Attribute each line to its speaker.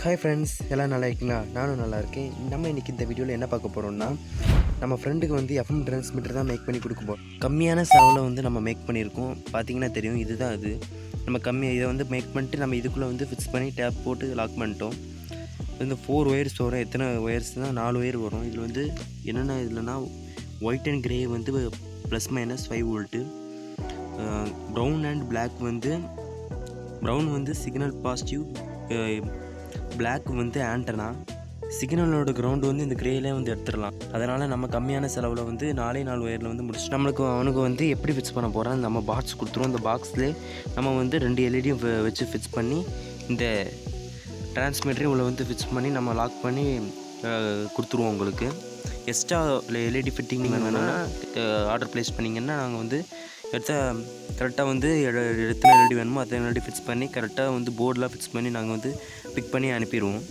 Speaker 1: Hi friends, எல்லாம் நல்லா இருக்கீங்களா? நானும் நல்லா இருக்கேன். நம்ம இன்றைக்கி இந்த வீடியோவில் என்ன பார்க்க போகிறோம்னா, நம்ம ஃப்ரெண்டுக்கு வந்து எஃப்எம் ட்ரான்ஸ்மிட்டர் தான் மேக் பண்ணி கொடுக்க போகிறோம். கம்மியான செலவில் வந்து நம்ம மேக் பண்ணியிருக்கோம். பார்த்தீங்கன்னா தெரியும், இதுதான் அது. நம்ம இதை வந்து மேக் பண்ணிட்டு நம்ம இதுக்குள்ளே வந்து ஃபிக்ஸ் பண்ணி டேப் போட்டு லாக் பண்ணிட்டோம். இந்த 4 ஒயர்ஸ் வரும். எத்தனை ஒயர்ஸ்னால் 4 ஒயர் வரும். இதில் வந்து என்னென்ன இதுலனா ஒயிட் அண்ட் கிரே வந்து +- 5 வோல்ட்டு, ப்ரௌன் அண்ட் பிளாக் வந்து ப்ரௌன் வந்து சிக்னல் பாசிட்டிவ், பிளாக் வந்து ஆண்டனா. சிக்னலோட கிரவுண்டு வந்து இந்த கிரேலே வந்து எடுத்துடலாம். அதனால் நம்ம கம்மியான செலவில் வந்து 4 ஒயரில் வந்து முடிச்சு அவனுக்கு வந்து எப்படி ஃபிக்ஸ் பண்ண போகிறோம், நம்ம பாக்ஸ் கொடுத்துருவோம். இந்த பாக்ஸ்லேயே நம்ம வந்து 2 எல்இடியும் வச்சு ஃபிக்ஸ் பண்ணி இந்த டிரான்ஸ்மிட்டரையும் உள்ள வந்து ஃபிக்ஸ் பண்ணி நம்ம லாக் பண்ணி கொடுத்துருவோம். உங்களுக்கு எக்ஸ்ட்ரா எல்இடி ஃபிட்டிங் வேணும்னா ஆர்டர் ப்ளேஸ் பண்ணிங்கன்னா நாங்கள் வந்து கரெக்டாக வந்து எத்தனை எல்இடி வேணுமோ அத்தனை எல்இடி ஃபிக்ஸ் பண்ணி கரெக்டாக வந்து போர்டெலாம் ஃபிக்ஸ் பண்ணி நாங்கள் வந்து பிக் பண்ணி அனுப்பிடுவோம்.